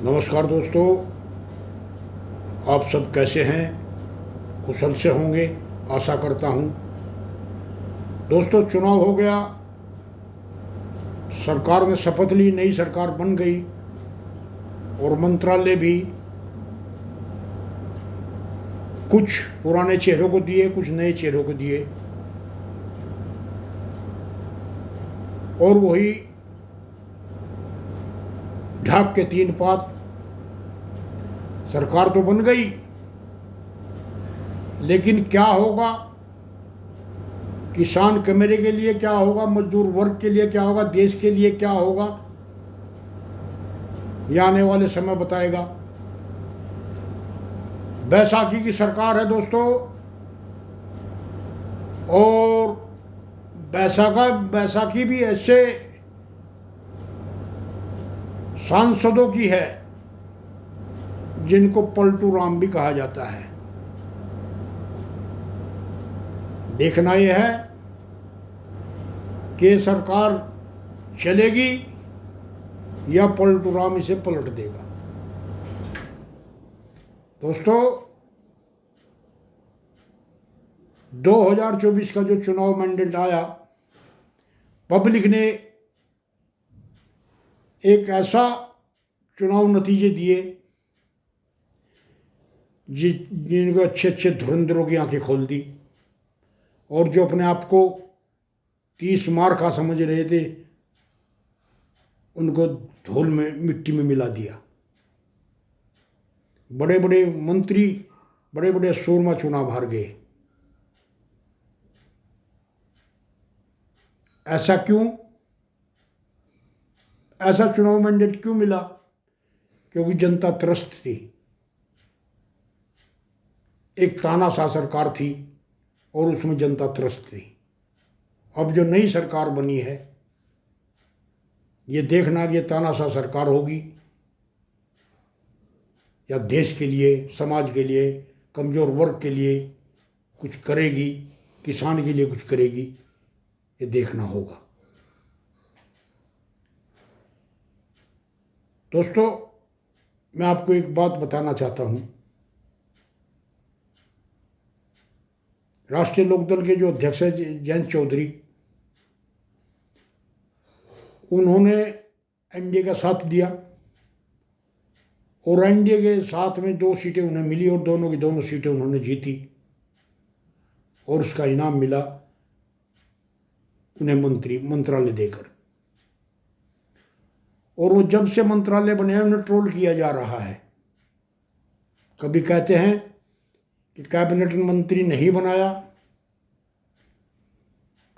नमस्कार दोस्तों, आप सब कैसे हैं? कुशल से होंगे, आशा करता हूं। दोस्तों, चुनाव हो गया, सरकार ने शपथ ली, नई सरकार बन गई और मंत्रालय भी कुछ पुराने चेहरों को दिए, कुछ नए चेहरों को दिए। और वही ढाक के तीन पात, सरकार तो बन गई, लेकिन क्या होगा? किसान कमेरे के लिए क्या होगा? मजदूर वर्ग के लिए क्या होगा? देश के लिए क्या होगा? यह आने वाले समय बताएगा। बैसाखी की सरकार है दोस्तों, और बैसाखी भी ऐसे सांसदों की है जिनको पलटू राम भी कहा जाता है। देखना यह है कि सरकार चलेगी या पलटू राम इसे पलट देगा। दोस्तों, 2024 का जो चुनाव मैंडेट आया, पब्लिक ने एक ऐसा चुनाव नतीजे दिए जिनको अच्छे अच्छे धुरंधरों की आंखें खोल दी, और जो अपने आप को 30 मार का समझ रहे थे उनको धूल में, मिट्टी में मिला दिया। बड़े बड़े मंत्री, बड़े बड़े सूरमा चुनाव हार गए। ऐसा क्यों? ऐसा चुनाव मैंडेट क्यों मिला? क्योंकि जनता त्रस्त थी। एक तानाशाह सरकार थी और उसमें जनता त्रस्त थी। अब जो नई सरकार बनी है, ये देखना कि ये तानाशाह सरकार होगी या देश के लिए, समाज के लिए, कमज़ोर वर्ग के लिए कुछ करेगी, किसान के लिए कुछ करेगी, ये देखना होगा। दोस्तों, मैं आपको एक बात बताना चाहता हूँ। राष्ट्रीय लोकदल के जो अध्यक्ष है जयंत चौधरी, उन्होंने एनडीए का साथ दिया और एनडीए के साथ में 2 सीटें उन्हें मिली और दोनों की दोनों सीटें उन्होंने जीती, और उसका इनाम मिला उन्हें मंत्रालय देकर। और वो जब से मंत्रालय बने हैं उन्हें ट्रोल किया जा रहा है। कभी कहते हैं कि कैबिनेट मंत्री नहीं बनाया,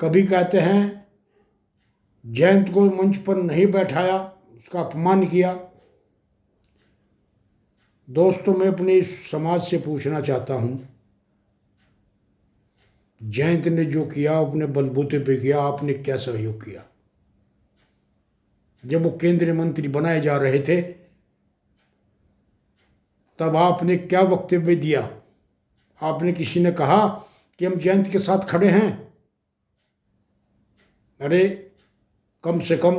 कभी कहते हैं जयंत को मंच पर नहीं बैठाया, उसका अपमान किया। दोस्तों, मैं अपने समाज से पूछना चाहता हूं, जयंत ने जो किया अपने बलबूते पे किया, आपने क्या सहयोग किया? जब वो केंद्रीय मंत्री बनाए जा रहे थे तब आपने क्या वक्तव्य दिया? आपने किसी ने कहा कि हम जयंत के साथ खड़े हैं? अरे, कम से कम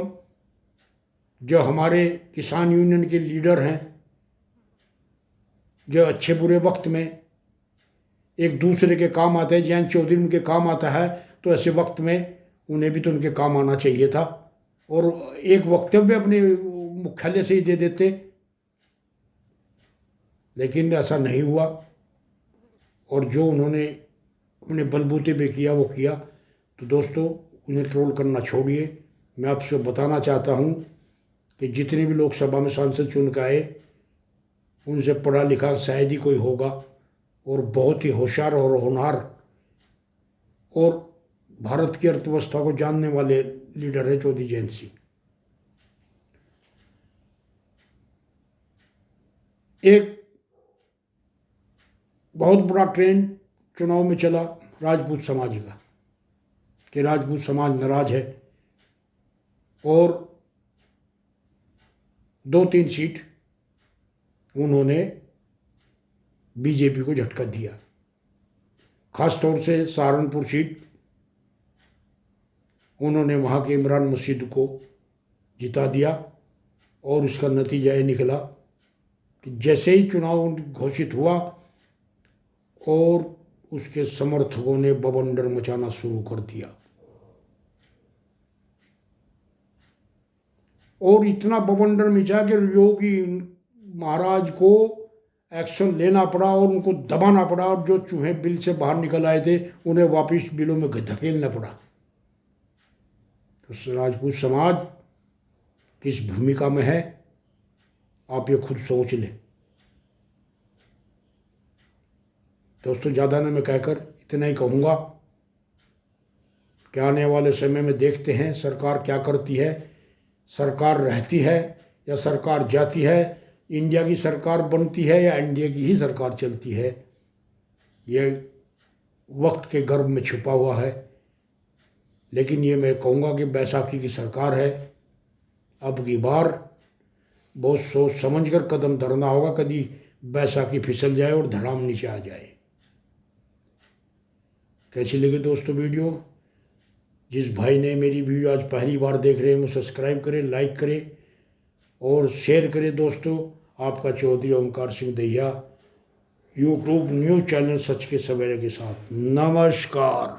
जो हमारे किसान यूनियन के लीडर हैं, जो अच्छे बुरे वक्त में एक दूसरे के काम आते हैं, जयंत चौधरी उनके काम आता है, तो ऐसे वक्त में उन्हें भी तो उनके काम आना चाहिए था, और एक वक्तव्य अपने मुख्यालय से ही दे देते। लेकिन ऐसा नहीं हुआ, और जो उन्होंने अपने बलबूते पे किया वो किया। तो दोस्तों, उन्हें ट्रोल करना छोड़िए। मैं आपसे बताना चाहता हूँ कि जितने भी लोकसभा में सांसद चुन के आए, उनसे पढ़ा लिखा शायद ही कोई होगा, और बहुत ही होशियार और होनहार और भारत की अर्थव्यवस्था को जानने वाले लीडर है चौधरी जयंत सिंह। एक बहुत बड़ा ट्रेंड चुनाव में चला राजपूत समाज का, कि राजपूत समाज नाराज है, और 2-3 सीट उन्होंने बीजेपी को झटका दिया। खास तौर से सहारनपुर सीट उन्होंने वहाँ के इमरान मस्जिद को जिता दिया, और इसका नतीजा ये निकला कि जैसे ही चुनाव घोषित हुआ और उसके समर्थकों ने बवंडर मचाना शुरू कर दिया और इतना बवंडर मचा कि योगी महाराज को एक्शन लेना पड़ा और उनको दबाना पड़ा और जो चूहे बिल से बाहर निकल आए थे उन्हें वापस बिलों में धकेलना पड़ा। तो राजपूत समाज किस भूमिका में है आप ये खुद सोच लें। दोस्तों ज़्यादा न मैं कहकर इतना ही कहूँगा कि आने वाले समय में देखते हैं सरकार क्या करती है, सरकार रहती है या सरकार जाती है, इंडिया की सरकार बनती है या इंडिया की ही सरकार चलती है, ये वक्त के गर्भ में छुपा हुआ है। लेकिन ये मैं कहूँगा कि बैसाखी की सरकार है, अब की बार बहुत सोच समझ कर कदम धरना होगा, कभी बैसाखी फिसल जाए और धड़ाम नीचे आ जाए। कैसी लगी दोस्तों वीडियो? जिस भाई ने मेरी वीडियो आज पहली बार देख रहे हैं वो सब्सक्राइब करें, लाइक करें और शेयर करें। दोस्तों आपका Chaudhary Omkar Singh Dahiya, YouTube news channel सच के सवेरे के साथ। नमस्कार।